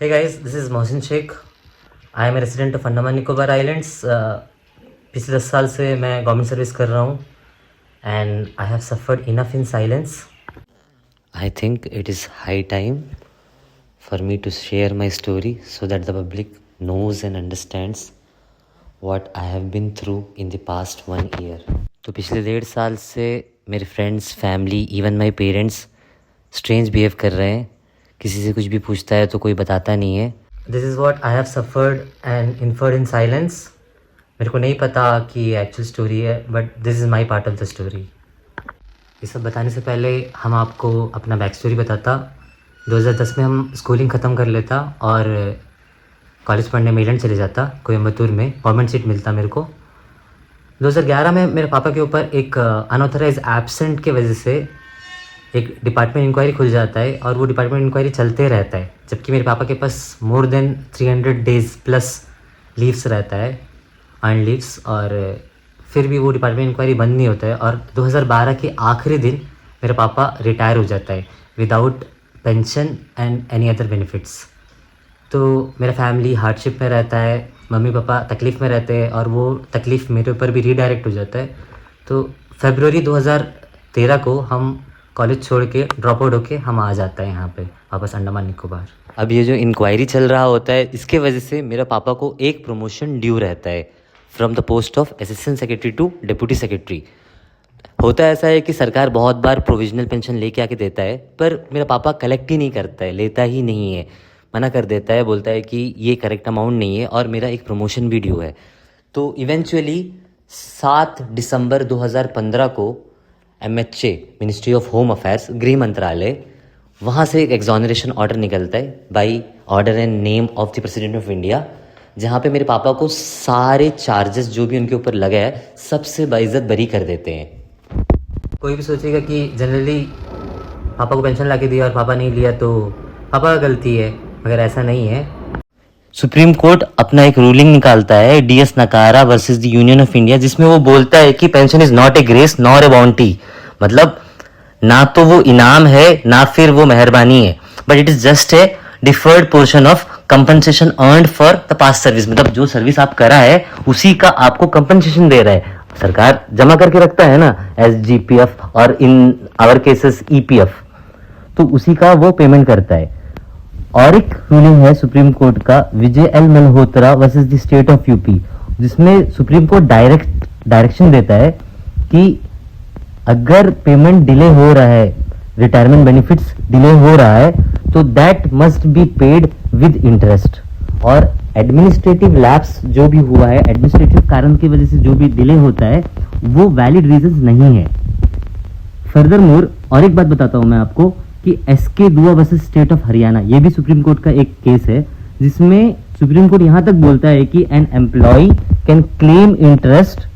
Hey guys, this is Mohsin Sheikh. I am a resident of Andaman Nicobar islands. पिछले 10 साल से मैं गवर्नमेंट सर्विस कर रहा हूँ and I have suffered enough in silence. I think it is high time for me to share my story so that the public knows and understands what I have been through in the past 1 year। तो पिछले 1.5 साल से मेरे friends, family, even my parents strange behave कर रहे हैं। किसी से कुछ भी पूछता है तो कोई बताता नहीं है। This is what I have suffered and inferred in silence. मेरे को नहीं पता कि ये एक्चुअल स्टोरी है, but this is my part of the story. ये सब बताने से पहले हम आपको अपना बैक स्टोरी बताता। 2010 में हम स्कूलिंग ख़त्म कर लेता और कॉलेज पढ़ने मेलैंड चले जाता, कोयम्बतूर में गवर्नमेंट सीट मिलता मेरे को। 2011 में मेरे पापा के ऊपर एक अनऑथराइज एब्सेंट के वजह से एक डिपार्टमेंट इंक्वायरी खुल जाता है और वो डिपार्टमेंट इंक्वायरी चलते रहता है, जबकि मेरे पापा के पास more than 300 days plus leaves रहता है, अर्न लीव्स, और फिर भी वो डिपार्टमेंट इंक्वायरी बंद नहीं होता है। और 2012 के आखिरी दिन मेरा पापा रिटायर हो जाता है without pension and any other benefits. तो मेरा फैमिली हार्डशिप में रहता है, मम्मी पापा तकलीफ़ में रहते हैं और वो तकलीफ़ मेरे ऊपर भी रीडायरेक्ट हो जाता है। तो फरवरी 2013 को हम कॉलेज छोड़ के ड्रॉप आउट होके हम आ जाता है यहाँ पे वापस अंडमान निकोबार। अब ये जो इंक्वायरी चल रहा होता है, इसके वजह से मेरा पापा को एक प्रमोशन ड्यू रहता है from the post of assistant secretary to deputy secretary. होता ऐसा है कि सरकार बहुत बार प्रोविजनल पेंशन लेके आके देता है, पर मेरा पापा कलेक्ट ही नहीं करता है, लेता ही नहीं है, मना कर देता है, बोलता है कि ये करेक्ट अमाउंट नहीं है और मेरा एक प्रमोशन भी ड्यू है। तो इवेंचुअली 7 दिसंबर 2015 को MHA, ministry of home affairs, गृह मंत्रालय, वहाँ से एक एक्सोनरेशन ऑर्डर निकलता है by order and name of the president of India, जहाँ पे मेरे पापा को सारे चार्जेस जो भी उनके ऊपर लगे हैं सबसे बाइज्जत बरी कर देते हैं। कोई भी सोचेगा कि जनरली पापा को पेंशन ला के दिया और पापा नहीं लिया तो पापा का गलती है, मगर ऐसा नहीं है। सुप्रीम कोर्ट अपना एक रूलिंग निकालता है, DS नकारा versus the union of India, जिसमें वो बोलता है कि pension is not a grace nor a bounty. मतलब ना तो वो इनाम है ना फिर वो मेहरबानी है, but it is just a deferred portion of compensation earned for the past service. मतलब जो सर्विस आप करा है उसी का आपको कंपनसेशन दे रहा है, सरकार जमा करके रखता है ना, SGPF और इन आवर केसेस EPF, तो उसी का वो पेमेंट करता है। और एक रूलिंग है सुप्रीम कोर्ट का, विजय L Malhotra versus the state of UP, जिसमें सुप्रीम कोर्ट डायरेक्शन देता है कि अगर पेमेंट डिले हो रहा है, रिटायरमेंट बेनिफिट्स डिले हो रहा है, तो that must be paid with interest. और एडमिनिस्ट्रेटिव लैप्स जो भी हुआ है, एडमिनिस्ट्रेटिव कारण की वजह से जो भी डिले होता है, वो वैलिड रीजन नहीं है। फर्दर मोर, और एक बात बताता हूं मैं आपको कि SK दुआ वर्सेस स्टेट ऑफ हरियाणा, ये भी सुप्रीम कोर्ट का एक केस है, जिसमें सुप्रीम कोर्ट यहां तक बोलता है कि an employ can claim interest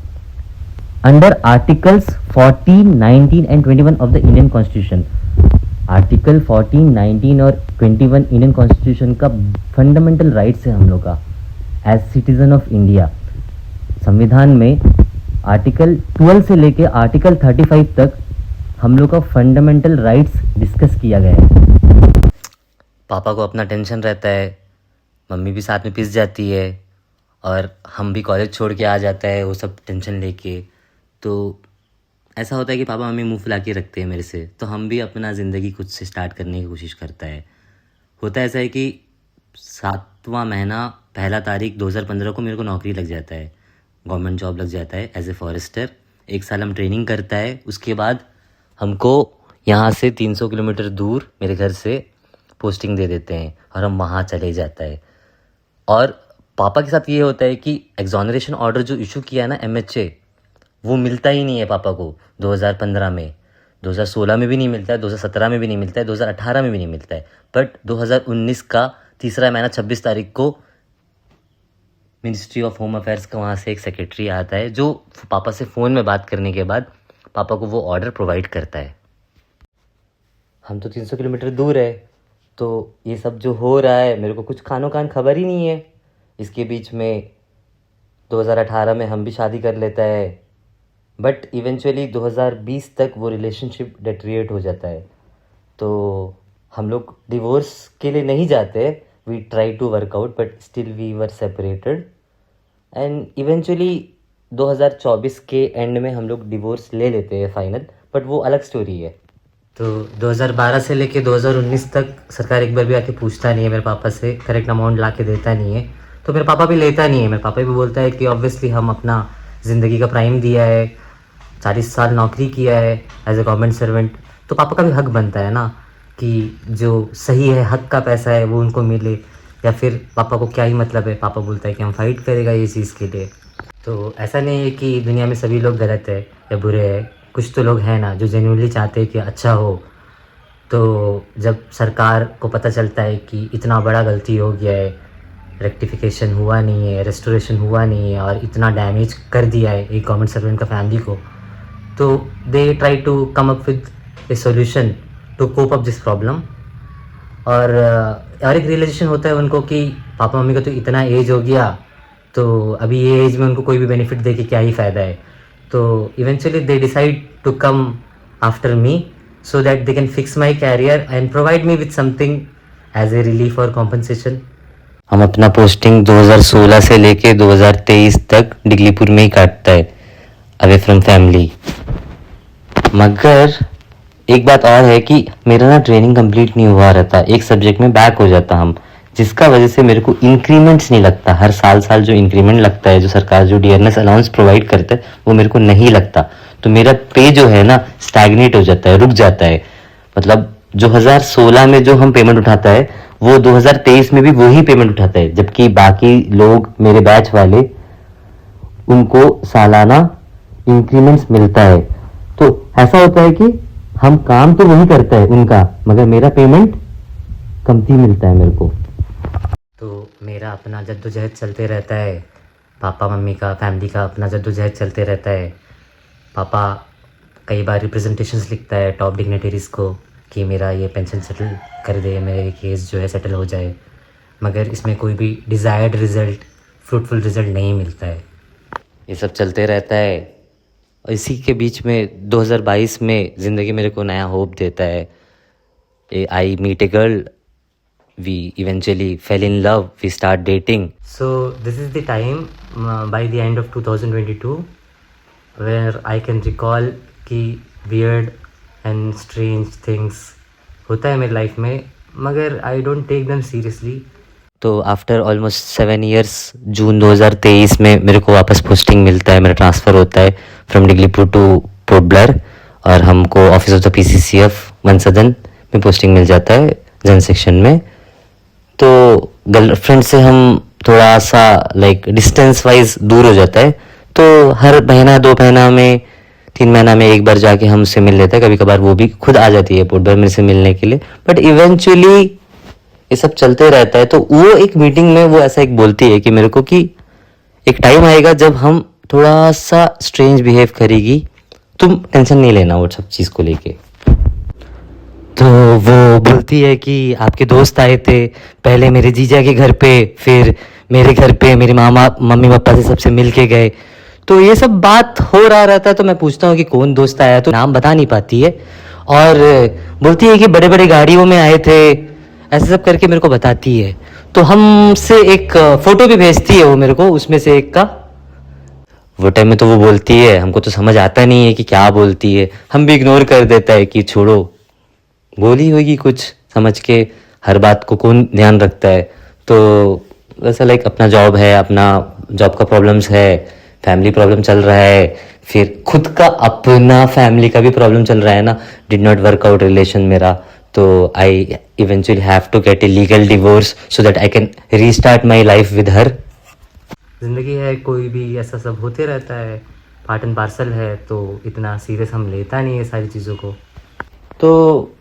under articles 14, 19 and 21 of the Indian constitution. Article 14, 19 और 21 इंडियन कॉन्स्टिट्यूशन का फंडामेंटल राइट्स है हम लोग का एज सिटीजन ऑफ इंडिया। संविधान में आर्टिकल 12 से लेके आर्टिकल 35 तक हम लोग का फंडामेंटल राइट्स डिस्कस किया गया है। पापा को अपना टेंशन रहता है, मम्मी भी साथ में पिस जाती है और हम भी कॉलेज छोड़ के आ जाता है वो सब टेंशन लेके। तो ऐसा होता है कि पापा मम्मी मुंह फुला के रखते हैं मेरे से, तो हम भी अपना ज़िंदगी खुद से स्टार्ट करने की कोशिश करता है। होता ऐसा है कि 7वां महीना 1 तारीख 2015 को मेरे को नौकरी लग जाता है, गवर्नमेंट जॉब लग जाता है एज ए फॉरेस्टर। 1 साल हम ट्रेनिंग करता है, उसके बाद हमको यहाँ से 300 किलोमीटर दूर मेरे घर से पोस्टिंग दे देते हैं और हम वहाँ चले जाता है। और पापा के साथ ये होता है कि एक्सोनरेशन ऑर्डर जो इशू किया है ना MHA, वो मिलता ही नहीं है पापा को 2015 में, 2016 में भी नहीं मिलता है, 2017 में भी नहीं मिलता है, 2018 में भी नहीं मिलता है। बट 2019 का 3रा महीना 26 तारीख को मिनिस्ट्री ऑफ होम अफेयर्स का वहाँ से एक सेक्रेटरी आता है, जो पापा से फ़ोन में बात करने के बाद पापा को वो ऑर्डर प्रोवाइड करता है। हम तो 300 किलोमीटर दूर है, तो ये सब जो हो रहा है मेरे को कुछ खानो कान खबर ही नहीं है। इसके बीच में 2018 में हम भी शादी कर लेता है, बट इवेंचुअली 2020 तक वो रिलेशनशिप डेटरिएट हो जाता है। तो हम लोग डिवोर्स के लिए नहीं जाते, we try to work out but still we were separated and eventually 2024 के एंड में हम लोग डिवोर्स ले लेते हैं फाइनल, बट वो अलग स्टोरी है। तो 2012 से लेके 2019 तक सरकार एक बार भी आके पूछता नहीं है मेरे पापा से, करेक्ट अमाउंट ला के देता नहीं है, तो मेरे पापा भी लेता नहीं है। मेरे पापा भी बोलता है कि ऑब्वियसली हम अपना ज़िंदगी का प्राइम दिया है, 40 साल नौकरी किया है एज ए गवर्नमेंट सर्वेंट, तो पापा का भी हक बनता है ना कि जो सही है, हक का पैसा है वो उनको मिले। या फिर पापा को क्या ही मतलब है, पापा बोलता है कि हम फाइट करेगा ये चीज़ के लिए। तो ऐसा नहीं है कि दुनिया में सभी लोग गलत है या बुरे हैं, कुछ तो लोग हैं ना जो जेन्युइनली चाहते हैं कि अच्छा हो। तो जब सरकार को पता चलता है कि इतना बड़ा गलती हो गया है, रेक्टिफिकेशन हुआ नहीं है, रेस्टोरेशन हुआ नहीं है और इतना डैमेज कर दिया है एक गवर्नमेंट सर्वेंट का फैमिली को, तो they try to come up with a solution to cope up this problem. और एक रियलाइजेशन होता है उनको कि पापा मम्मी का तो इतना एज हो गया, तो अभी ये एज में उनको कोई भी बेनिफिट दे के क्या ही फ़ायदा है। तो eventually they decide to come after me so that they can fix my career and provide me with something as a relief और कॉम्पनसेशन। हम अपना पोस्टिंग 2016 से लेके 2023 तक डिगलीपुर में ही काटता है, अवे फ्रॉम फैमिली। मगर एक बात और है कि मेरा ना ट्रेनिंग कंप्लीट नहीं हुआ रहता, एक सब्जेक्ट में बैक हो जाता हम, जिसका वजह से मेरे को इंक्रीमेंट्स नहीं लगता। हर साल जो इंक्रीमेंट लगता है, जो सरकार जो डियरनेस अलाउंस प्रोवाइड करता है, वो मेरे को नहीं लगता। तो मेरा पे जो है ना स्टैग्नेट हो जाता है, रुक जाता है। मतलब 2016 में जो हम पेमेंट उठाता है वो 2023 में भी वही पेमेंट उठाता है, जबकि बाकी लोग मेरे बैच वाले उनको सालाना इंक्रीमेंट्स मिलता है। तो ऐसा होता है कि हम काम तो वही करता है उनका, मगर मेरा पेमेंट कमती मिलता है मेरे को। तो मेरा अपना जद्दोजहद चलते रहता है, पापा मम्मी का, फैमिली का अपना जद्दोजहद चलते रहता है। पापा कई बार रिप्रेजेंटेशंस लिखता है टॉप डिग्नेटरीज़ को कि मेरा ये पेंशन सेटल कर दे, मेरा ये केस जो है सेटल हो जाए, मगर इसमें कोई भी डिज़ायर्ड रिज़ल्ट, फ्रूटफुल रिज़ल्ट नहीं मिलता है। ये सब चलते रहता है और इसी के बीच में 2022 में ज़िंदगी मेरे को नया होप देता है। I meet a girl, we eventually fell in love, we start dating. So this is the time by the end of 2022 where I can recall कि weird and strange things होता है मेरी लाइफ में, मगर I don't take them seriously. तो after almost 7 years जून 2023 में मेरे को वापस पोस्टिंग मिलता है, मेरा ट्रांसफ़र होता है from Diglipur two port Blair और हमको ऑफिस ऑफ द PCCF मनसदन में पोस्टिंग मिल जाता है जन सेक्शन में। तो गर्लफ्रेंड से हम थोड़ा सा लाइक डिस्टेंस वाइज दूर हो जाता है, तो हर महीना 2 महीना में 3 महीना में एक बार जाके हम उससे मिल लेते हैं। कभी कभार वो भी खुद आ जाती है पोर्ट ब्लेयर मेरे से मिलने के लिए, बट इवेंचुअली ये सब चलते रहता है। तो वो एक मीटिंग में वो ऐसा एक बोलती है कि मेरे को कि एक टाइम आएगा जब हम थोड़ा सा स्ट्रेंज बिहेव करेगी, तुम टेंशन नहीं लेना वो सब चीज़ को लेके। तो वो बोलती है कि आपके दोस्त आए थे पहले मेरे जीजा के घर पे, फिर मेरे घर पे मेरे मामा मम्मी पापा से सबसे मिल के गए। तो ये सब बात हो रहा रहता है। तो मैं पूछता हूँ कि कौन दोस्त आया, तो नाम बता नहीं पाती है और बोलती है कि बड़े बड़े गाड़ियों में आए थे, ऐसे सब करके मेरे को बताती है। तो हमसे एक फ़ोटो भी भेजती है वो मेरे को, उसमें से एक का। वो टाइम में तो वो बोलती है, हमको तो समझ आता नहीं है कि क्या बोलती है, हम भी इग्नोर कर देता है कि छोड़ो, बोली होगी कुछ समझ के, हर बात को कौन ध्यान रखता है। तो वैसा लाइक अपना जॉब है, अपना जॉब का प्रॉब्लम्स है, फैमिली प्रॉब्लम चल रहा है, फिर खुद का अपना फैमिली का भी प्रॉब्लम चल रहा है ना, did not work out relation मेरा। तो I eventually have to get a legal divorce so that I can restart my life with her. ज़िंदगी है, कोई भी ऐसा सब होते रहता है, पार्ट एंड पार्सल है, तो इतना सीरियस हम लेता नहीं है सारी चीज़ों को। तो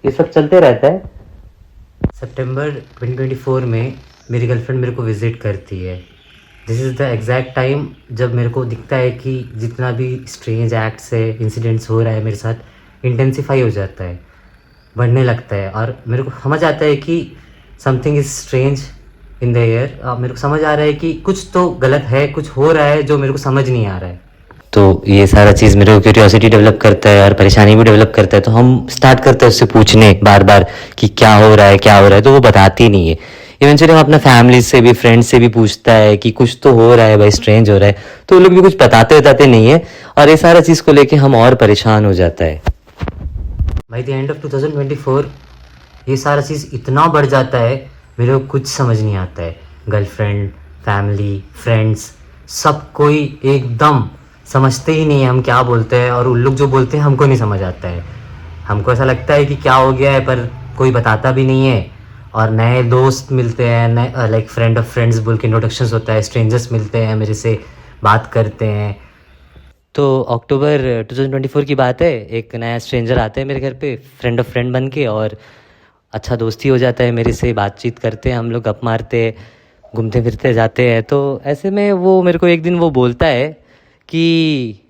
ये सब चलते रहता है। सितंबर 2024 में मेरी गर्लफ्रेंड मेरे को विज़िट करती है। This is the exact time जब मेरे को दिखता है कि जितना भी स्ट्रेंज एक्ट्स है, इंसिडेंट्स हो रहा है मेरे साथ, इंटेंसिफाई हो जाता है, बढ़ने लगता है और मेरे को समझ आता है कि something is strange in the air. मेरे को समझ आ रहा है कि कुछ तो गलत है, कुछ हो रहा है जो मेरे को समझ नहीं आ रहा है। तो ये सारा चीज़ मेरे को क्यूरियोसिटी डेवलप करता है और परेशानी भी डेवलप करता है। तो हम स्टार्ट करते हैं उससे पूछने बार बार कि क्या हो रहा है, क्या हो रहा है, तो वो बताती नहीं है। इवेंचुअली हम अपना फैमिली से भी फ्रेंड्स से भी पूछता है कि कुछ तो हो रहा है भाई, स्ट्रेंज हो रहा है, तो वो लोग भी कुछ बताते नहीं है, और ये सारा चीज़ को लेके हम और परेशान हो जाता है। बाई द एंड ऑफ 2024 ये सारा चीज़ इतना बढ़ जाता है, मेरे को कुछ समझ नहीं आता है। गर्लफ्रेंड, फैमिली, फ्रेंड्स, सब कोई एकदम समझते ही नहीं है हम क्या बोलते हैं, और उन लोग जो बोलते हैं हमको नहीं समझ आता है। हमको ऐसा लगता है कि क्या हो गया है, पर कोई बताता भी नहीं है। और नए दोस्त मिलते हैं, नए लाइक फ्रेंड ऑफ फ्रेंड्स बोल के इंट्रोडक्शंस होता है, स्ट्रेंजर्स मिलते हैं, मेरे से बात करते हैं। तो अक्टूबर 2024 की बात है, एक नया स्ट्रेंजर आता है मेरे घर पे फ्रेंड ऑफ फ्रेंड बन के, और अच्छा दोस्ती हो जाता है मेरे से, बातचीत करते हैं हम लोग, गप मारते, घूमते फिरते जाते हैं। तो ऐसे में वो मेरे को एक दिन वो बोलता है कि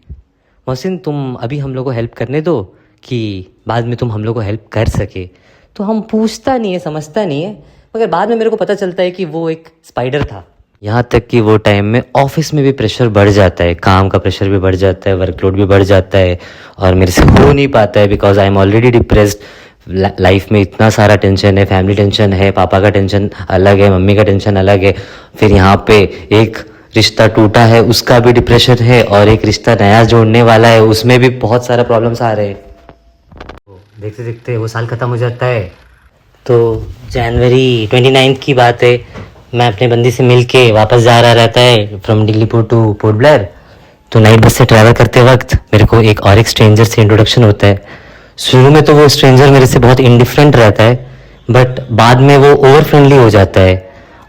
मोहसिन तुम अभी हम लोग को हेल्प करने दो, कि बाद में तुम हम लोग को हेल्प कर सके। तो हम पूछता नहीं है, समझता नहीं है, मगर बाद में मेरे को पता चलता है कि वो एक स्पाइडर था। यहाँ तक कि वो टाइम में ऑफिस में भी प्रेशर बढ़ जाता है, काम का प्रेशर भी बढ़ जाता है, वर्कलोड भी बढ़ जाता है, और मेरे से हो नहीं पाता है because I am already depressed. Life में इतना सारा टेंशन है, फैमिली टेंशन है, पापा का टेंशन अलग है, मम्मी का टेंशन अलग है, फिर यहाँ पे एक रिश्ता टूटा है उसका भी डिप्रेशन है, और एक रिश्ता नया जोड़ने वाला है उसमें भी बहुत सारा प्रॉब्लम्स आ रहे हैं। देखते देखते वो साल ख़त्म हो जाता है। तो जनवरी 29 की बात है, मैं अपने बंदी से मिल के वापस जा रहा रहता है फ्रॉम डिलीपुर टू पोर्ट ब्लेयर। तो नाइट बस से ट्रैवल करते वक्त मेरे को एक स्ट्रेंजर से इंट्रोडक्शन होता है। शुरू में तो वो स्ट्रेंजर मेरे से बहुत इंडिफरेंट रहता है, बट बाद में वो ओवर फ्रेंडली हो जाता है,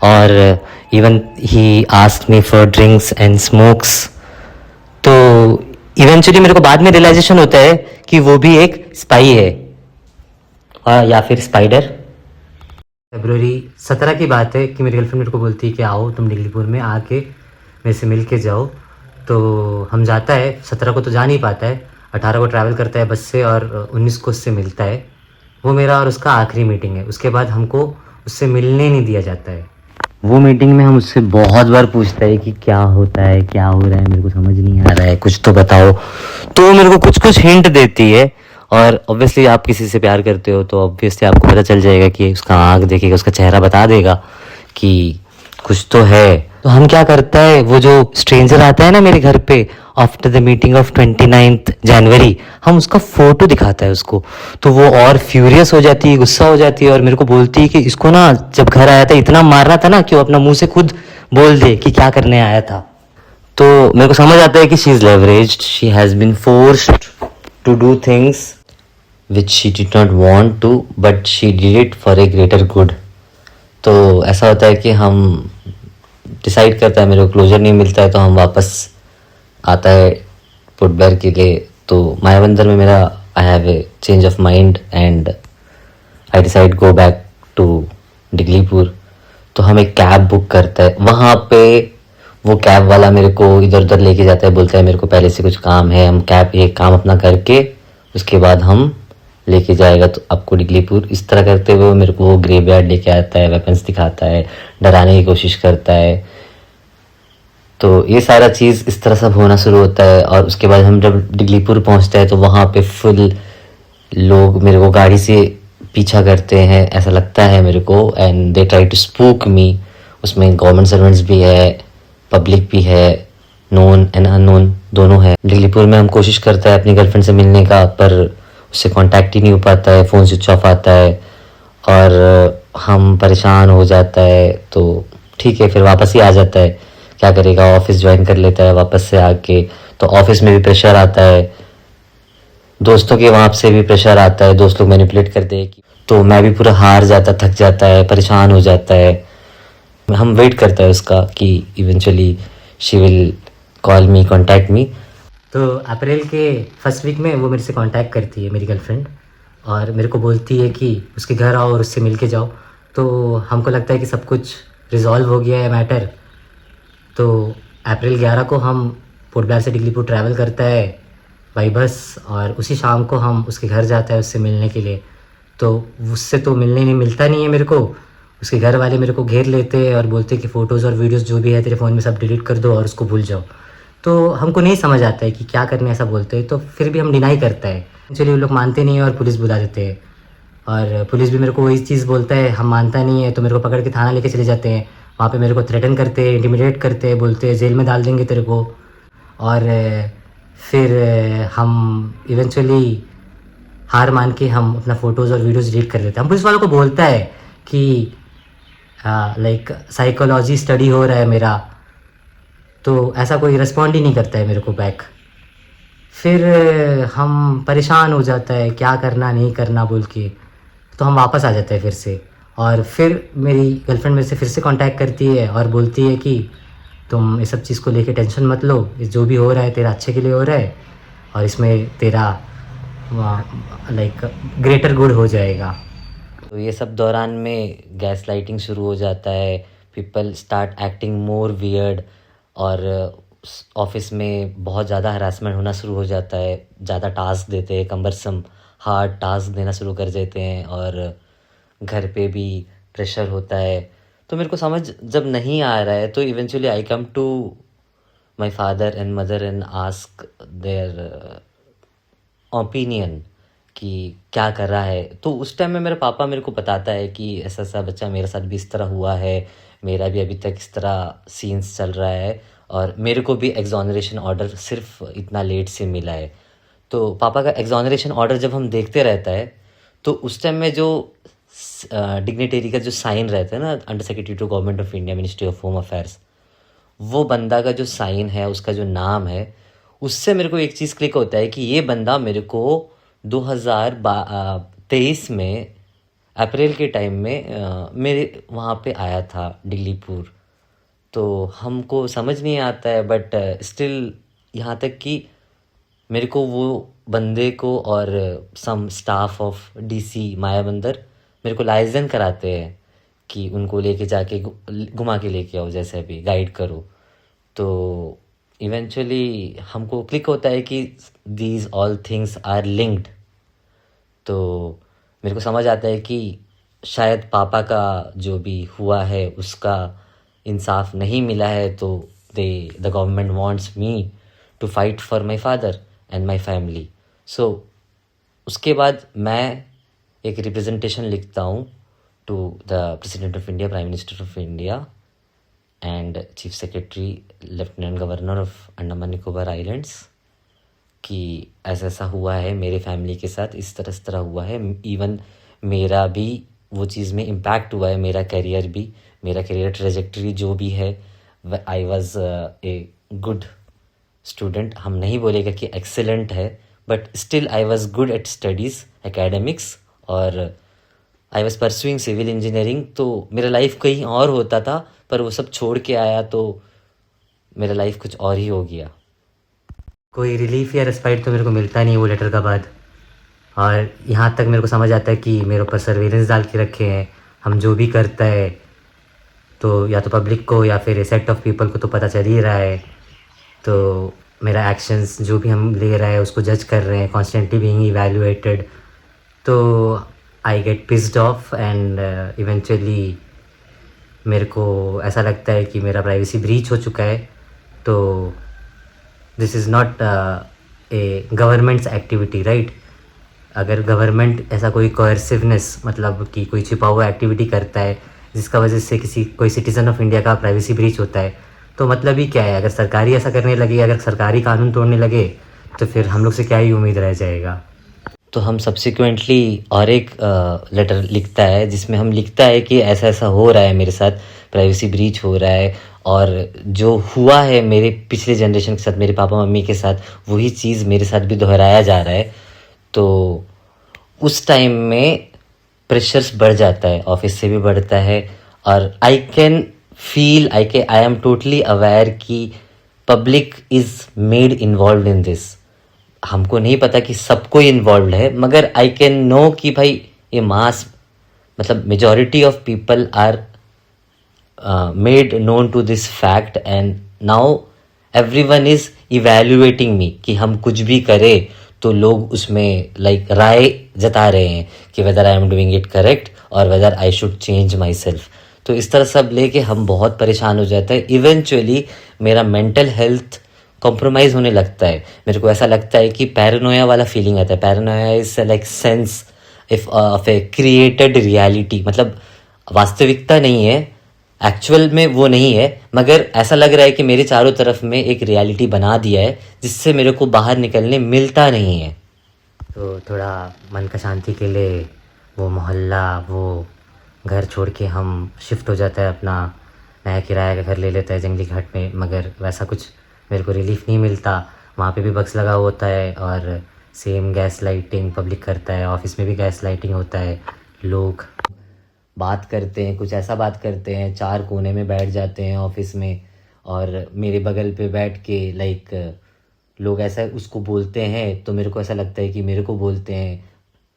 और even he asked me for drinks and smokes. तो इवेंचुअली मेरे को बाद में रियलाइजेशन होता है कि वो भी एक स्पाई है, या फिर स्पाइडर। फरवरी 17 की बात है कि मेरी गर्लफ्रेंड मेरे को बोलती है कि आओ तुम डिलीपुर में आके मेरे से मिल के जाओ। तो हम जाता है, 17 को तो जा नहीं पाता है, 18 को ट्रैवल करता है बस से, और 19 को उससे मिलता है। वो मेरा और उसका आखिरी मीटिंग है, उसके बाद हमको उससे मिलने नहीं दिया जाता है। वो मीटिंग में हम उससे बहुत बार पूछते हैं कि क्या होता है, क्या हो रहा है, मेरे को समझ नहीं आ रहा है, कुछ तो बताओ। तो मेरे को कुछ कुछ हिंट देती है, और ऑब्वियसली आप किसी से प्यार करते हो तो ऑब्वियसली आपको पता चल जाएगा कि उसका आँख देखेगा, उसका चेहरा बता देगा कि कुछ तो है। तो हम क्या करता है, वो जो स्ट्रेंजर आता है ना मेरे घर पे आफ्टर द मीटिंग ऑफ 29 जनवरी, हम उसका फोटो दिखाता है उसको। तो वो और फ्यूरियस हो जाती है, गुस्सा हो जाती है, और मेरे को बोलती है कि इसको ना जब घर आया था इतना मारना था ना कि वो अपना मुंह से खुद बोल दे कि क्या करने आया था। तो मेरे को समझ आता है कि she is leveraged, she has been forced to do things which she did not want to, but she did it for a greater good। तो ऐसा होता है कि हम डिसाइड करता है, मेरे को क्लोजर नहीं मिलता है, तो हम वापस आता है पोर्ट ब्लेयर के लिए। तो मायाबंदर में मेरा I have a change of mind and I decide go back to Diglipur. तो हम एक कैब बुक करता है, वहाँ पे वो कैब वाला मेरे को इधर उधर लेके जाता है, बोलता है मेरे को पहले से कुछ काम है, हम कैब एक काम अपना करके उसके बाद हम लेके जाएगा तो आपको डिगलीपुर। इस तरह करते हुए मेरे को वो ग्रेवयार्ड लेके आता है, वेपन्स दिखाता है, डराने की कोशिश करता है। तो ये सारा चीज़ इस तरह सब होना शुरू होता है, और उसके बाद हम जब डिगलीपुर पहुंचते हैं तो वहाँ पे फुल लोग मेरे को गाड़ी से पीछा करते हैं, ऐसा लगता है मेरे को, and they try to spook me. उसमें गवर्नमेंट सर्वेंट्स भी है, पब्लिक भी है, नोन एंड अननोन दोनों है। डिगलीपुर में हम कोशिश करते हैं अपनी गर्लफ्रेंड से मिलने का, पर उससे कांटेक्ट ही नहीं हो पाता है, फ़ोन स्विच ऑफ आता है, और हम परेशान हो जाता है। तो ठीक है, फिर वापस ही आ जाता है, क्या करेगा, ऑफिस ज्वाइन कर लेता है वापस से आके। तो ऑफिस में भी प्रेशर आता है, दोस्तों के वहाँ से भी प्रेशर आता है, दोस्त लोग मैनिपुलेट कर दे। तो मैं भी पूरा हार जाता, थक जाता है, परेशान हो जाता है। हम वेट करता है उसका कि eventually she will call me, contact me. तो अप्रैल के फर्स्ट वीक में वो मेरे से कांटेक्ट करती है मेरी गर्लफ्रेंड, और मेरे को बोलती है कि उसके घर आओ और उससे मिल के जाओ। तो हमको लगता है कि सब कुछ रिजॉल्व हो गया है मैटर। तो अप्रैल 11 को हम पोर्ट ब्लेयर से डिगलीपुर ट्रैवल करता है बाई बस, और उसी शाम को हम उसके घर जाता है उससे मिलने के लिए। तो उससे तो मिलने नहीं मिलता नहीं है मेरे को, उसके घर वाले मेरे को घेर लेते हैं और बोलते हैं कि फ़ोटोज़ और वीडियोज़ जो भी है तेरे फ़ोन में सब डिलीट कर दो और उसको भूल जाओ। तो हमको नहीं समझ आता है कि क्या करने ऐसा बोलते हैं, तो फिर भी हम डिनाई करता है। एक्चुअली वो लोग मानते नहीं हैं और पुलिस बुला देते हैं। और पुलिस भी मेरे को वही चीज़ बोलता है, हम मानता नहीं है तो मेरे को पकड़ के थाना लेके चले जाते हैं। वहाँ पे मेरे को थ्रेटन करते हैं, इंटिमिडेट करते हैं, बोलते हैं जेल में डाल देंगे तेरे को। और फिर हम इवेंचुअली हार मान के हम अपना फ़ोटोज़ और वीडियोज़ डिलीट कर देते हैं। हम पुलिस वालों को बोलता है कि लाइक साइकोलॉजी स्टडी हो रहा है मेरा, तो ऐसा कोई रिस्पॉन्ड ही नहीं करता है मेरे को बैक। फिर हम परेशान हो जाता है क्या करना नहीं करना बोल के, तो हम वापस आ जाते हैं फिर से। और फिर मेरी गर्लफ्रेंड मेरे से फिर से कांटेक्ट करती है और बोलती है कि तुम इस सब चीज़ को लेके टेंशन मत लो, ये जो भी हो रहा है तेरा अच्छे के लिए हो रहा है और इसमें तेरा लाइक ग्रेटर गुड हो जाएगा। तो ये सब दौरान में गैस लाइटिंग शुरू हो जाता है, पीपल स्टार्ट एक्टिंग मोर वियर्ड, और ऑफिस में बहुत ज़्यादा हरासमेंट होना शुरू हो जाता है। ज़्यादा टास्क देते हैं, कम्बरसम हार्ड टास्क देना शुरू कर देते हैं, और घर पे भी प्रेशर होता है। तो मेरे को समझ जब नहीं आ रहा है तो eventually I come to my father and mother and ask their opinion कि क्या कर रहा है। तो उस टाइम में मेरा पापा मेरे को बताता है कि ऐसा ऐसा बच्चा मेरे साथ भी इस तरह हुआ है, मेरा भी अभी तक इस तरह सीन्स चल रहा है, और मेरे को भी एग्जॉनरेशन ऑर्डर सिर्फ इतना लेट से मिला है। तो पापा का एग्जॉनरेशन ऑर्डर जब हम देखते रहता है तो उस टाइम में जो डिग्निटरी का जो साइन रहता है ना, under secretary to government of India, ministry of home affairs, वो बंदा का जो साइन है, उसका जो नाम है, उससे मेरे को एक चीज़ क्लिक होता है कि ये बंदा मेरे को 2023 में अप्रैल के टाइम में मेरे वहाँ पे आया था डिगलीपुर। तो हमको समझ नहीं आता है, बट स्टिल यहाँ तक कि मेरे को वो बंदे को और सम स्टाफ ऑफ डीसी मायाबंदर मेरे को लाइजन कराते हैं कि उनको लेके जाके घुमा के लेके आओ, जैसे अभी गाइड करो। तो इवेंचुअली हमको क्लिक होता है कि these all things are linked. तो मेरे को समझ आता है कि शायद पापा का जो भी हुआ है उसका इंसाफ नहीं मिला है, तो the government wants me to fight for my father and my family. So उसके बाद मैं एक रिप्रेजेंटेशन लिखता हूँ to the president of India, prime minister of India and chief secretary lieutenant governor of Andaman Nicobar islands कि ऐसा ऐसा हुआ है मेरे फैमिली के साथ, इस तरह हुआ है। इवन मेरा भी वो चीज़ में इम्पैक्ट हुआ है, मेरा करियर ट्रेजेक्टरी जो भी है, I was a good student. हम नहीं बोलेगा कि एक्सेलेंट है, but still I was good at studies academics, और I was pursuing civil engineering. तो मेरा लाइफ कहीं और होता था, पर वो सब छोड़ के आया तो मेरा लाइफ कुछ और ही हो गया। कोई रिलीफ या रेस्पाइट तो मेरे को मिलता नहीं वो लेटर का बाद। और यहाँ तक मेरे को समझ आता है कि मेरे ऊपर सर्वेलेंस डाल के रखे हैं। हम जो भी करता है तो या तो पब्लिक को या फिर सेट ऑफ पीपल को तो पता चल ही रहा है। तो मेरा एक्शंस जो भी हम ले रहा है उसको जज कर रहे हैं, कॉन्स्टेंटली बीइंग इवैल्यूएटेड। तो I get pissed off and eventually मेरे को ऐसा लगता है कि मेरा प्राइवेसी ब्रीच हो चुका है। तो this is not a governments activity, right. अगर गवर्नमेंट ऐसा कोई कोएर्सिवनेस, मतलब कि कोई छिपा हुआ एक्टिविटी करता है जिसका वजह से कोई सिटीज़न ऑफ इंडिया का प्राइवेसी ब्रीच होता है, तो मतलब ही क्या है। अगर सरकार ही ऐसा करने लगे, अगर सरकारी कानून तोड़ने लगे, तो फिर हम लोग से क्या ही उम्मीद रह जाएगा। तो हम सब्सिक्वेंटली और एक लेटर लिखता है जिसमें हम लिखता है कि ऐसा ऐसा हो रहा है मेरे साथ, प्राइवेसी ब्रीच हो रहा है, और जो हुआ है मेरे पिछले जनरेशन के साथ, मेरे पापा मम्मी के साथ, वही चीज़ मेरे साथ भी दोहराया जा रहा है। तो उस टाइम में प्रेशर्स बढ़ जाता है, ऑफिस से भी बढ़ता है, और I can feel, I am totally aware कि public is made involve in this. हमको नहीं पता कि सबको इन्वॉल्व है, मगर आई कैन नो कि भाई ये मास, मतलब majority of people are made known to this fact, and now everyone is evaluating me कि हम कुछ भी करें तो लोग उसमें लाइक राय जता रहे हैं कि whether I am doing it correct और whether I should change myself. तो इस तरह सब लेके हम बहुत परेशान हो जाते हैं। इवेंचुअली मेरा मेंटल हेल्थ कॉम्प्रोमाइज़ होने लगता है। मेरे को ऐसा लगता है कि पैरानोया वाला फीलिंग आता है। Paranoia is like sense of A created reality, मतलब वास्तविकता नहीं है, एक्चुअल में वो नहीं है, मगर ऐसा लग रहा है कि मेरे चारों तरफ में एक रियलिटी बना दिया है जिससे मेरे को बाहर निकलने मिलता नहीं है। तो थोड़ा मन का शांति के लिए वो मोहल्ला, वो घर छोड़ के हम शिफ्ट हो जाता है, अपना नया किराया का घर ले लेता है जंगली घाट में, मगर वैसा कुछ मेरे को रिलीफ नहीं मिलता। वहाँ पे भी बग्स लगा होता है और सेम गैस लाइटिंग पब्लिक करता है, ऑफिस में भी गैस लाइटिंग होता है, लोग बात करते हैं, कुछ ऐसा बात करते हैं, चार कोने में बैठ जाते हैं ऑफिस में और मेरे बगल पे बैठ के लाइक लोग ऐसा उसको बोलते हैं, तो मेरे को ऐसा लगता है कि मेरे को बोलते हैं।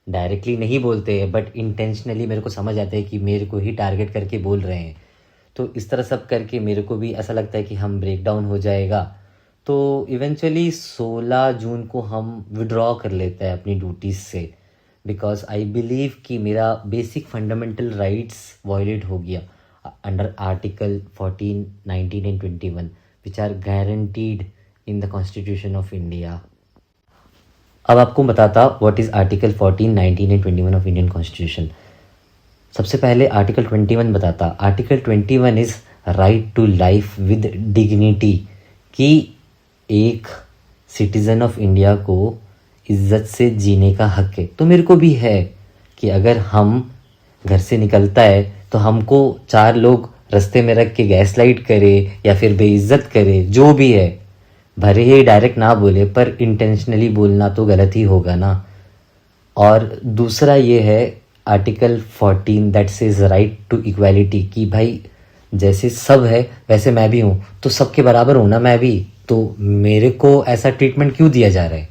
डायरेक्टली नहीं बोलते हैं बट इंटेंशनली मेरे को समझ आता है कि मेरे को ही टारगेट करके बोल रहे हैं। तो इस तरह सब करके मेरे को भी ऐसा लगता है कि हम ब्रेक डाउन हो जाएगा। तो इवेंचुअली 16 जून को हम विड्रॉ कर लेते हैं अपनी ड्यूटीज़ से, बिकॉज आई बिलीव कि मेरा बेसिक फंडामेंटल राइट्स वायलेट हो गया under article 14, 19 and 21 which are guaranteed in the constitution of India. अब आपको बताता what is article 14, 19 and 21 of Indian constitution. सबसे पहले आर्टिकल 21 बताता। Article 21 is right to life with dignity, कि एक सिटीज़न ऑफ इंडिया को इज्जत से जीने का हक है। तो मेरे को भी है कि अगर हम घर से निकलता है तो हमको चार लोग रास्ते में रख के गैस लाइट करे या फिर बेइज्जत करे, जो भी है, भले ही डायरेक्ट ना बोले पर इंटेंशनली बोलना तो गलत ही होगा ना। और दूसरा ये है article 14 that says right to equality, कि भाई जैसे सब है वैसे मैं भी हूँ, तो सबके बराबर हूँ ना मैं भी, तो मेरे को ऐसा ट्रीटमेंट क्यों दिया जा रहा है।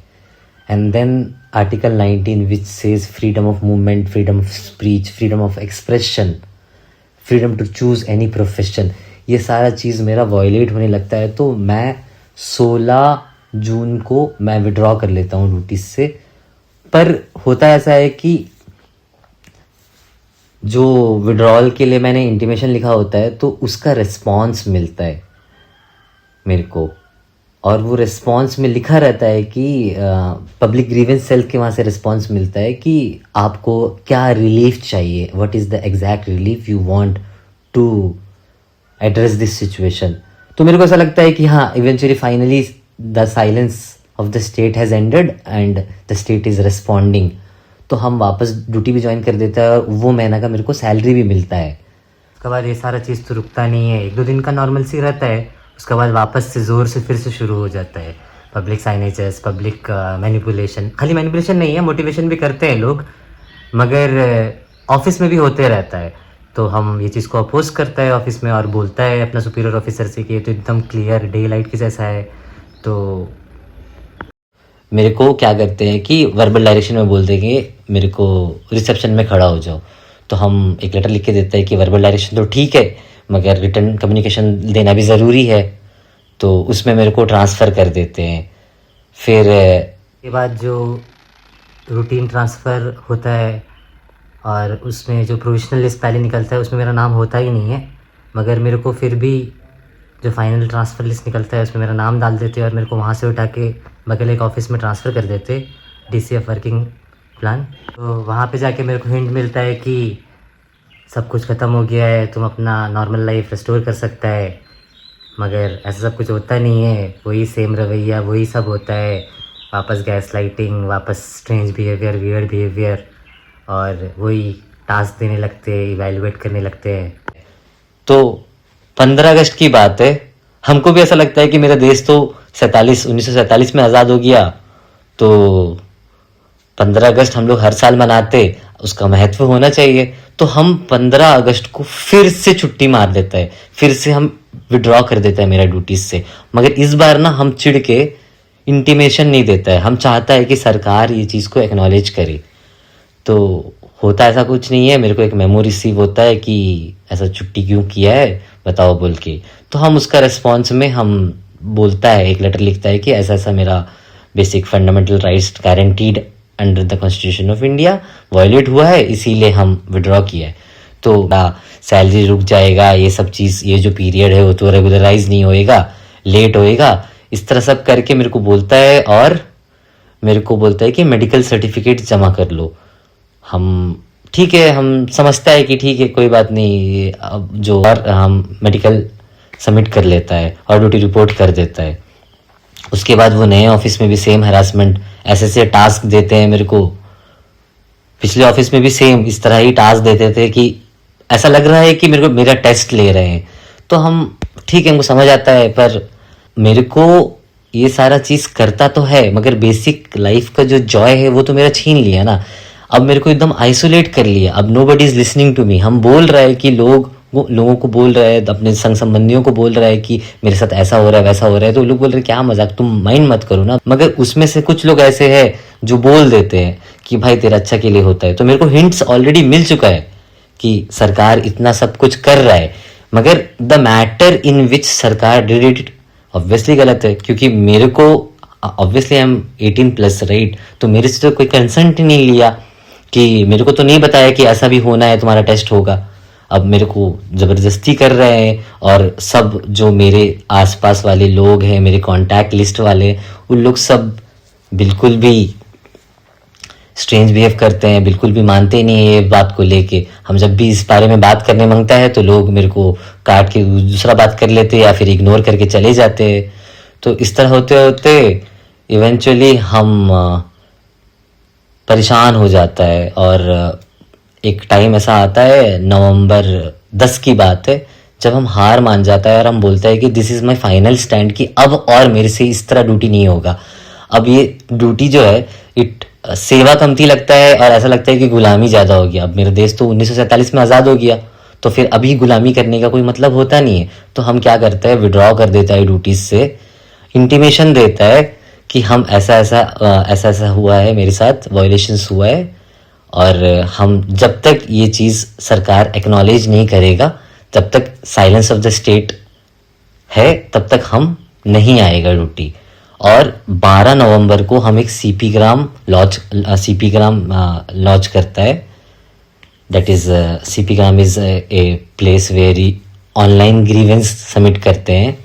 And then article 19 which says freedom of movement, freedom of speech, freedom of expression, freedom to choose any profession, ये सारा चीज़ मेरा वायलेट होने लगता है। तो मैं 16 जून को मैं विड्रॉ कर लेता हूँ ड्यूटीज से। पर होता ऐसा है कि जो विड्रॉल के लिए मैंने इंटीमेशन लिखा होता है तो उसका रिस्पॉन्स मिलता है मेरे को, और वो रिस्पॉन्स में लिखा रहता है कि पब्लिक ग्रीवेंस सेल के वहाँ से रिस्पॉन्स मिलता है कि आपको क्या रिलीफ चाहिए, what is the exact relief you want to address this situation. तो मेरे को ऐसा लगता है कि हाँ, eventually finally the silence of the state has ended and the state is responding. तो हम वापस ड्यूटी भी ज्वाइन कर देता है और वो महीना का मेरे को सैलरी भी मिलता है। उसके बाद ये सारा चीज़ तो रुकता नहीं है, 1-2 दिन का नॉर्मल सी रहता है, उसके बाद वापस से ज़ोर से फिर से शुरू हो जाता है। पब्लिक साइनेजेस, पब्लिक मैनिपुलेशन, खाली मैनिपुलेशन नहीं है, मोटिवेशन भी करते हैं लोग, मगर ऑफिस में भी होते रहता है। तो हम ये चीज़ को अपोज करता है ऑफिस में और बोलता है अपना सुपीरियर ऑफिसर से कि ये तो एकदम क्लियर डे लाइट के जैसा है। तो मेरे को क्या करते हैं कि वर्बल डायरेक्शन में बोल देंगे मेरे को रिसेप्शन में खड़ा हो जाओ, तो हम एक लेटर लिख के देते हैं कि वर्बल डायरेक्शन तो ठीक है मगर रिटर्न कम्युनिकेशन देना भी ज़रूरी है, तो उसमें मेरे को ट्रांसफ़र कर देते हैं। फिर के बाद जो रूटीन ट्रांसफ़र होता है और उसमें जो प्रोविजनल लिस्ट पहले निकलता है उसमें मेरा नाम होता ही नहीं है, मगर मेरे को फिर भी जो फाइनल ट्रांसफ़र लिस्ट निकलता है उसमें मेरा नाम डाल देते हैं और मेरे को वहाँ से उठा के बगल एक ऑफिस में ट्रांसफ़र कर देते, DCF वर्किंग प्लान। तो वहाँ पे जाके मेरे को हिंट मिलता है कि सब कुछ ख़त्म हो गया है, तुम अपना नॉर्मल लाइफ रिस्टोर कर सकता है, मगर ऐसा सब कुछ होता नहीं है। वही सेम रवैया, वही सब होता है, वापस गैस लाइटिंग, वापस स्ट्रेंज बिहेवियर, वियर्ड बिहेवियर, और वही टास्क देने लगते हैं, इवैल्यूएट करने लगते हैं। तो 15 अगस्त की बात है, हमको भी ऐसा लगता है कि मेरा देश तो 1947 में आज़ाद हो गया, तो 15 अगस्त हम लोग हर साल मनाते, उसका महत्व होना चाहिए। तो हम 15 अगस्त को फिर से छुट्टी मार देता है, फिर से हम विड्रॉ कर देता है मेरा ड्यूटीज से। मगर इस बार ना हम चिढ़ के इंटीमेशन नहीं देता है, हम चाहता है कि सरकार ये चीज़ को एक्नॉलेज करे। तो होता ऐसा कुछ नहीं है, मेरे को एक मेमो रिसीव होता है कि ऐसा छुट्टी क्यों किया है बताओ बोल के। तो हम उसका रिस्पॉन्स में हम बोलता है, एक लेटर लिखता है कि ऐसा ऐसा मेरा basic fundamental rights guaranteed under the constitution of India violate हुआ है, इसीलिए हम विड्रॉ किया है। तो सैलरी रुक जाएगा, ये सब चीज़, ये जो पीरियड है वो तो रेगुलराइज नहीं होएगा, लेट होएगा, इस तरह सब करके मेरे को बोलता है। और मेरे को बोलता है कि मेडिकल सर्टिफिकेट जमा कर लो। हम ठीक है, हम समझता है कि ठीक है कोई बात नहीं, अब जो और हम मेडिकल सबमिट कर लेता है और ड्यूटी रिपोर्ट कर देता है। उसके बाद वो नए ऑफिस में भी सेम हरासमेंट, ऐसे ऐसे टास्क देते हैं मेरे को। पिछले ऑफिस में भी सेम इस तरह ही टास्क देते थे कि ऐसा लग रहा है कि मेरे को मेरा टेस्ट ले रहे हैं। तो हम ठीक है, हमको समझ आता है, पर मेरे को ये सारा चीज़ करता तो है मगर बेसिक लाइफ का जो जॉय है वो तो मेरा छीन लिया ना। अब मेरे को एकदम आइसोलेट कर लिया। अब nobody is listening to me. हम बोल रहा है कि लोगों को बोल रहा है, अपने संग संबंधियों को बोल रहा है कि मेरे साथ ऐसा हो रहा है वैसा हो रहा है, तो लोग बोल रहे हैं क्या मजाक, तुम माइंड मत करो ना। मगर उसमें से कुछ लोग ऐसे हैं जो बोल देते हैं कि भाई तेरा अच्छा के लिए होता है। तो मेरे को हिंट्स ऑलरेडी मिल चुका है कि सरकार इतना सब कुछ कर रहा है, मगर द मैटर इन विच सरकार डिड इट ऑब्वियसली गलत है। क्योंकि मेरे को ऑब्वियसली आई एम 18+ राइट, तो मेरे से तो कोई कंसेंट ही नहीं लिया, कि मेरे को तो नहीं बताया कि ऐसा भी होना है, तुम्हारा टेस्ट होगा। अब मेरे को ज़बरदस्ती कर रहे हैं। और सब जो मेरे आसपास वाले लोग हैं, मेरे कॉन्टैक्ट लिस्ट वाले, उन लोग सब बिल्कुल भी स्ट्रेंज बिहेव करते हैं, बिल्कुल भी मानते नहीं है ये बात को लेके। हम जब भी इस बारे में बात करने मांगता है तो लोग मेरे को काट के दूसरा बात कर लेते या फिर इग्नोर करके चले जाते हैं। तो इस तरह होते होते इवेंचुअली हम परेशान हो जाता है। और एक टाइम ऐसा आता है, नवंबर 10 की बात है, जब हम हार मान जाता है और हम बोलता है कि this is my final stand, कि अब और मेरे से इस तरह ड्यूटी नहीं होगा। अब ये ड्यूटी जो है इट सेवा कमती लगता है और ऐसा लगता है कि गुलामी ज़्यादा हो गया। अब मेरा देश तो 1947 में आज़ाद हो गया, तो फिर अभी गुलामी करने का कोई मतलब होता नहीं है। तो हम क्या करते हैं, विड्रॉ कर देता है ड्यूटीज से, इंटीमेशन देता है कि हम ऐसा ऐसा हुआ है, मेरे साथ वायलेशंस हुआ है। और हम जब तक ये चीज़ सरकार एक्नॉलेज नहीं करेगा, जब तक साइलेंस ऑफ द स्टेट है, तब तक हम नहीं आएगा ड्यूटी। और 12 नवंबर को हम एक सीपी ग्राम लॉन्च करता है। That is CP gram is a place where online grievance submit करते हैं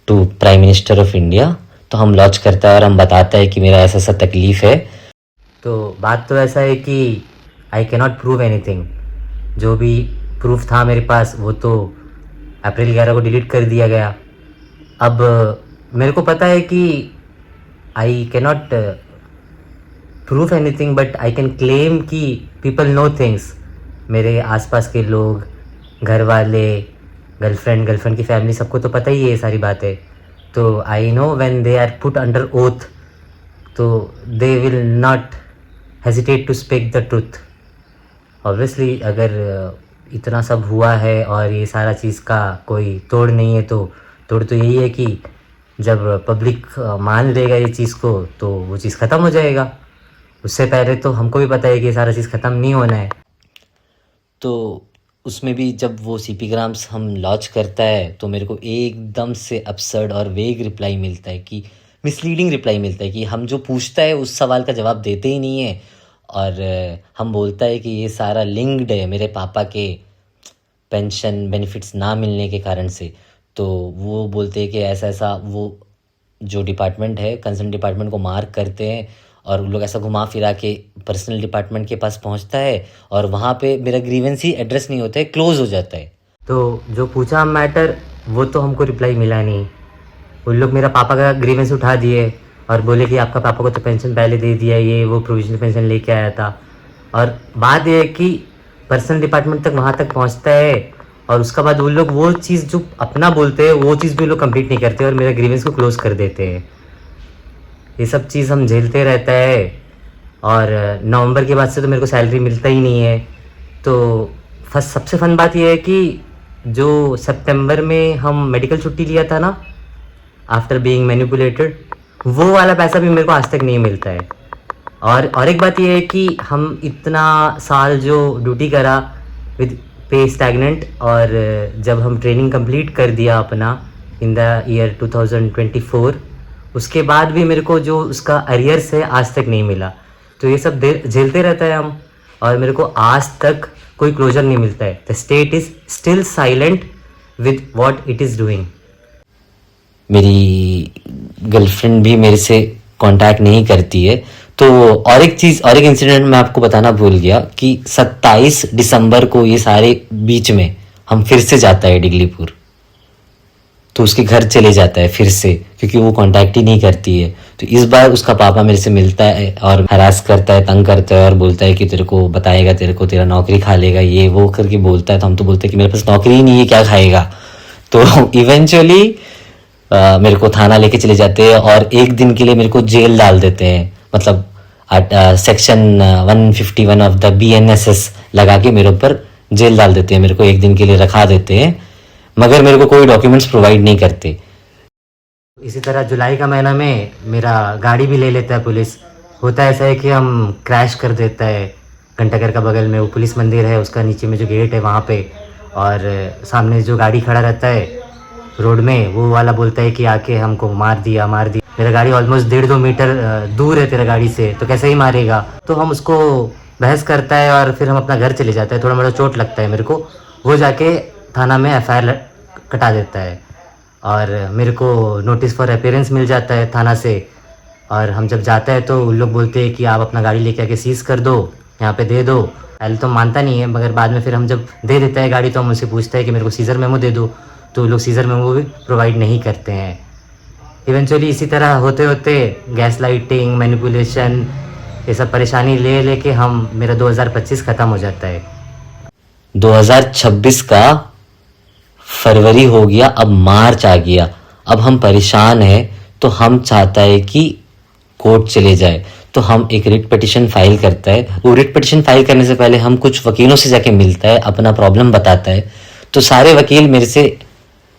to prime minister of India. तो हम लॉन्च करता है और हम बताता है कि मेरा ऐसा ऐसा तकलीफ़ है। तो बात तो ऐसा है कि आई कैनॉट प्रूव एनीथिंग। जो भी प्रूफ था मेरे पास वो तो अप्रैल 11 को डिलीट कर दिया गया। अब मेरे को पता है कि I cannot proof anything, but I can claim कि पीपल नो थिंग्स। मेरे आसपास के लोग, घर वाले, गर्लफ्रेंड की फैमिली, सबको तो पता ही है ये सारी बातें। तो I know when they are put under oath, तो they will not hesitate to speak the truth. Obviously अगर इतना सब हुआ है और ये सारा चीज़ का कोई तोड़ नहीं है, तो तोड़ तो यही है कि जब पब्लिक मान लेगा ये चीज़ को तो वो चीज़ ख़त्म हो जाएगा। उससे पहले तो हमको भी पता है कि ये सारा चीज़ ख़त्म नहीं होना है। तो उसमें भी जब वो सीपी ग्राम्स हम लॉन्च करता है तो मेरे को एकदम से अपसर्ड और वेग रिप्लाई मिलता है, कि मिसलीडिंग रिप्लाई मिलता है, कि हम जो पूछता है उस सवाल का जवाब देते ही नहीं है। और हम बोलता है कि ये सारा लिंक्ड है मेरे पापा के पेंशन बेनिफिट्स ना मिलने के कारण से। तो वो बोलते हैं कि ऐसा ऐसा, वो जो डिपार्टमेंट है कंसर्न डिपार्टमेंट को मार्क करते हैं और उन लोग ऐसा घुमा फिरा के पर्सनल डिपार्टमेंट के पास पहुंचता है और वहाँ पे मेरा ग्रीवेंस ही एड्रेस नहीं होता है, क्लोज हो जाता है। तो जो पूछा मैटर वो तो हमको रिप्लाई मिला नहीं। उन लोग मेरा पापा का ग्रीवेंस उठा दिए और बोले कि आपका पापा को तो पेंशन पहले दे दिया, ये वो प्रोविजनल पेंशन लेके आया था। और बात यह है कि पर्सनल डिपार्टमेंट तक वहाँ तक पहुँचता है और उसके बाद वो लोग वो चीज़ जो अपना बोलते हैं वो चीज़ भी लोग कंप्लीट नहीं करते और मेरा ग्रीवेंस को क्लोज कर देते हैं। ये सब चीज़ हम झेलते रहता है। और नवंबर के बाद से तो मेरे को सैलरी मिलता ही नहीं है। तो सबसे फन बात यह है कि जो सितंबर में हम मेडिकल छुट्टी लिया था ना, आफ्टर बीइंग मैनिपुलेटेड, वो वाला पैसा भी मेरे को आज तक नहीं मिलता है। और एक बात यह है कि हम इतना साल जो ड्यूटी करा विद पे स्टैगनेंट, और जब हम ट्रेनिंग कंप्लीट कर दिया अपना इन द ईयर 2024, उसके बाद भी मेरे को जो उसका अरियर्स है आज तक नहीं मिला। तो ये सब झेलते रहता है हम, और मेरे को आज तक कोई क्लोजर नहीं मिलता है। The state is still silent with what it is doing. मेरी गर्लफ्रेंड भी मेरे से कांटेक्ट नहीं करती है, तो और एक चीज़, और एक इंसिडेंट मैं आपको बताना भूल गया कि 27 दिसंबर को ये सारे बीच में हम फिर से जाता है डिगलीपुर, तो उसके घर चले जाता है फिर से, क्योंकि वो कांटेक्ट ही नहीं करती है। तो इस बार उसका पापा मेरे से मिलता है और हरास करता है, तंग करता है और बोलता है कि तेरे को बताएगा, तेरे को तेरा नौकरी खा लेगा, ये वो करके बोलता है। तो हम तो बोलते हैं कि मेरे पास नौकरी ही नहीं है, क्या खाएगा। तो इवेंचुअली मेरे को थाना लेके चले जाते हैं और एक दिन के लिए मेरे को जेल डाल देते हैं, मतलब सेक्शन 151 ऑफ द BNSS लगा के मेरे ऊपर जेल डाल देते हैं, मेरे को एक दिन के लिए रखा देते हैं, मगर मेरे को कोई डॉक्यूमेंट्स प्रोवाइड नहीं करते। इसी तरह जुलाई का महीना में मेरा गाड़ी भी ले लेता है पुलिस। होता है ऐसा है कि हम क्रैश कर देता है घंटाघर का बगल में वो पुलिस मंदिर है, उसका नीचे में जो गेट है वहाँ पे, और सामने जो गाड़ी खड़ा रहता है रोड में, वो वाला बोलता है कि आके हमको मार दिया मार दिया। मेरा गाड़ी ऑलमोस्ट 1.5-2 मीटर दूर है तेरा गाड़ी से, तो कैसे ही मारेगा। तो हम उसको बहस करता है और फिर हम अपना घर चले जाते हैं। थोड़ा मोड़ा चोट लगता है मेरे को, वो जाके थाना में FIR कटा देता है और मेरे को नोटिस फॉर अपीयरेंस मिल जाता है थाना से। और हम जब जाते हैं तो उन लोग बोलते हैं कि आप अपना गाड़ी लेके आके सीज़ कर दो, यहाँ पे दे दो। पहले तो मानता नहीं है, मगर बाद में फिर हम जब दे देता है गाड़ी तो हम उससे पूछता है कि मेरे को सीज़र मेमो दे दो, तो लोग सीज़र मेमो भी प्रोवाइड नहीं करते हैं। इवेंचुअली इसी तरह होते होते गैस लाइटिंग, मैनिपुलेशन, ये सब परेशानी ले लेके हम मेरा 2025 ख़त्म हो जाता है। 2026 का फरवरी हो गया, अब मार्च आ गया, अब हम परेशान हैं। तो हम चाहता है कि कोर्ट चले जाए, तो हम एक रिट पिटिशन फाइल करता है। वो रिट पिटिशन फाइल करने से पहले हम कुछ वकीलों से जाके मिलता है, अपना प्रॉब्लम बताता है। तो सारे वकील मेरे से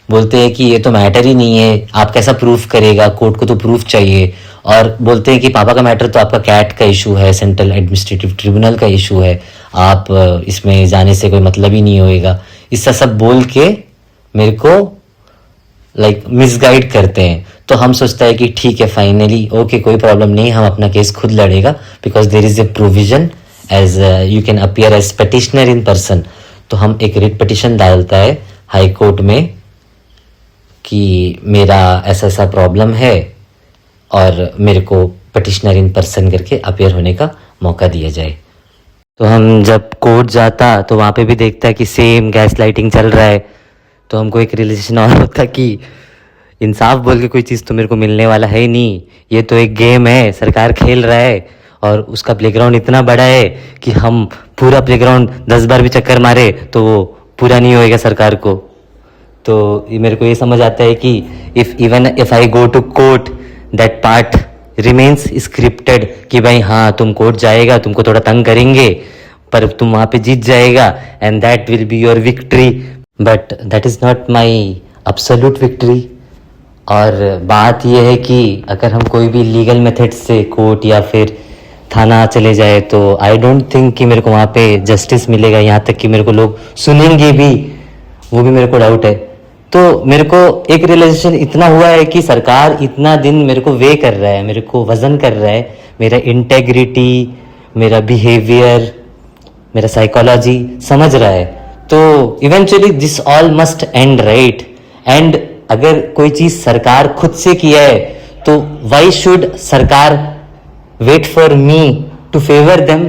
बोलते हैं कि ये तो मैटर ही नहीं है, आप कैसा प्रूफ करेगा, कोर्ट को तो प्रूफ चाहिए। और बोलते हैं कि पापा का मैटर तो आपका कैट का इशू है, सेंट्रल एडमिनिस्ट्रेटिव ट्रिब्यूनल का इशू है, आप इसमें जाने से कोई मतलब ही नहीं होएगा। इससा सब बोल के मेरे को मिसगाइड करते हैं। तो हम सोचता है कि ठीक है, फाइनली ओके, कोई प्रॉब्लम नहीं, हम अपना केस खुद लड़ेगा, because there is a provision as you can appear as petitioner in person. तो हम एक रिट पिटिशन डालता है हाई कोर्ट में कि मेरा ऐसा ऐसा प्रॉब्लम है और मेरे को पिटिशनर इन पर्सन करके अपीयर होने का मौका दिया जाए। तो हम जब कोर्ट जाता तो वहाँ पे भी देखता है कि सेम गैस लाइटिंग चल रहा है। तो हमको एक रियलाइजेशन और होता कि इंसाफ बोल के कोई चीज़ तो मेरे को मिलने वाला है ही नहीं, ये तो एक गेम है, सरकार खेल रहा है और उसका प्लेग्राउंड इतना बड़ा है कि हम पूरा प्लेग्राउंड 10 बार भी चक्कर मारे तो वो पूरा नहीं होएगा सरकार को। तो ये मेरे को ये समझ आता है कि if I go to court, that part remains scripted कि भाई हाँ तुम कोर्ट जाएगा, तुमको थोड़ा तंग करेंगे, पर तुम वहाँ पे जीत जाएगा and that will be your victory. But that is not my absolute victory. और बात यह है कि अगर हम कोई भी लीगल मेथड से कोर्ट या फिर थाना चले जाए तो आई डोंट थिंक कि मेरे को वहाँ पे जस्टिस मिलेगा, यहाँ तक कि मेरे को लोग सुनेंगे भी, वो भी मेरे को डाउट है। तो मेरे को एक रियलाइजेशन इतना हुआ है कि सरकार इतना दिन मेरे को वे कर रहा है, मेरे को वजन कर रहा है, मेरा इंटेग्रिटी, मेरा बिहेवियर, मेरा साइकोलॉजी समझ रहा है। तो eventually this all must end, right. And अगर कोई चीज सरकार खुद से किया है तो वाई शुड सरकार wait for me to favour them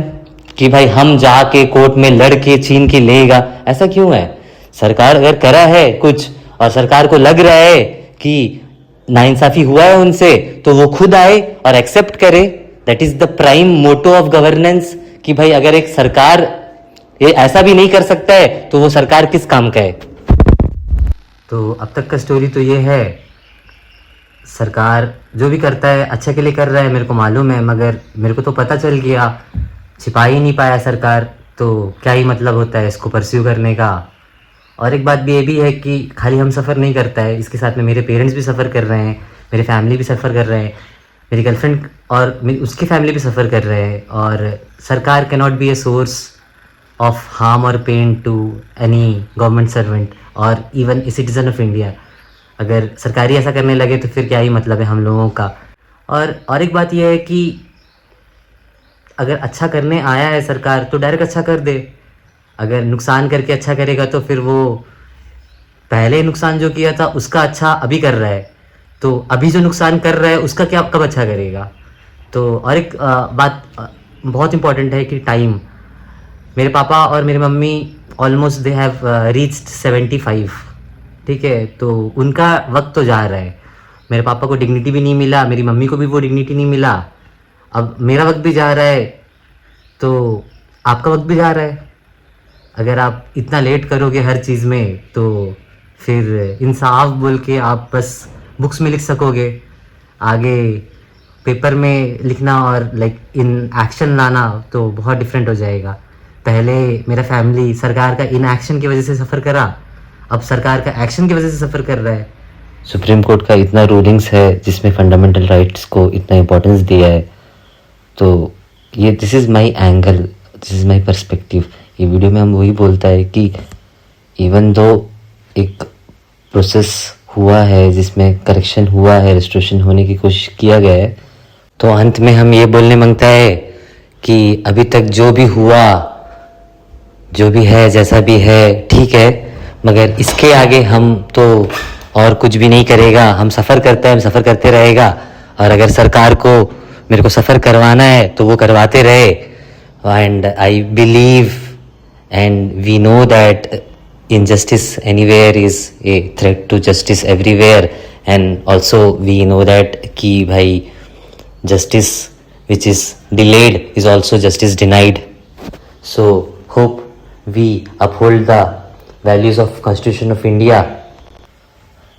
कि भाई हम जाके कोर्ट में लड़के छीन के लेगा, ऐसा क्यों है। सरकार अगर करा है कुछ और सरकार को लग रहा है कि नाइंसाफी हुआ है उनसे, तो वो खुद आए और एक्सेप्ट करे। That is the prime motto of governance कि भाई अगर एक सरकार ये ऐसा भी नहीं कर सकता है तो वो सरकार किस काम का है। तो अब तक का स्टोरी तो ये है, सरकार जो भी करता है अच्छे के लिए कर रहा है, मेरे को मालूम है, मगर मेरे को तो पता चल गया, छिपा ही नहीं पाया सरकार, तो क्या ही मतलब होता है इसको परस्यू करने का। और एक बात भी ये भी है कि खाली हम सफ़र नहीं करता है, इसके साथ में मेरे पेरेंट्स भी सफ़र कर रहे हैं, मेरे फैमिली भी सफ़र कर रहे हैं, मेरी गर्लफ्रेंड और उसकी फैमिली भी सफ़र कर रहे हैं। और सरकार can not be a source of harm और pain to any government servant और even a citizen of India. अगर सरकारी ऐसा करने लगे तो फिर क्या ही मतलब है हम लोगों का। और एक बात यह है कि अगर अच्छा करने आया है सरकार तो डायरेक्ट अच्छा कर दे, अगर नुकसान करके अच्छा करेगा तो फिर वो पहले नुकसान जो किया था उसका अच्छा अभी कर रहा है, तो अभी जो नुकसान कर रहा है उसका क्या कब अच्छा करेगा। तो और एक बात बहुत इम्पॉर्टेंट है कि टाइम। मेरे पापा और मेरी mummy almost they have reached 75, ठीक है, तो उनका वक्त तो जा रहा है। मेरे पापा को डिग्निटी भी नहीं मिला, मेरी मम्मी को भी वो डिग्निटी नहीं मिला, अब मेरा वक्त भी जा रहा है, तो आपका वक्त भी जा रहा है। अगर आप इतना लेट करोगे हर चीज़ में तो फिर इंसाफ बोल के आप बस बुक्स में लिख सकोगे, आगे पेपर में लिखना और लाइक इन एक्शन लाना तो बहुत डिफरेंट हो जाएगा। पहले मेरा फैमिली सरकार का इन एक्शन की वजह से सफ़र करा, अब सरकार का एक्शन की वजह से सफ़र कर रहा है। सुप्रीम कोर्ट का इतना रूलिंग्स है जिसमें फंडामेंटल राइट्स को इतना इम्पोर्टेंस दिया है, तो ये this is my angle, this is my perspective. ये वीडियो में हम वही बोलता है कि इवन दो एक प्रोसेस हुआ है जिसमें करेक्शन हुआ है, रेस्टोरेशन होने की कोशिश किया गया है, तो अंत में हम ये बोलने मांगता है कि अभी तक जो भी हुआ, जो भी है, जैसा भी है, ठीक है, मगर इसके आगे हम तो और कुछ भी नहीं करेगा। हम सफ़र करते हैं, हम सफ़र करते रहेगा, और अगर सरकार को मेरे को सफ़र करवाना है तो वो करवाते रहे। And I believe and we know that injustice anywhere is a threat to justice everywhere, and also we know that कि भाई justice which is delayed is also justice denied. So hope we uphold the values of Constitution of India.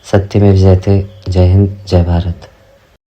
सत्य में जयते। जय हिंद, जय भारत।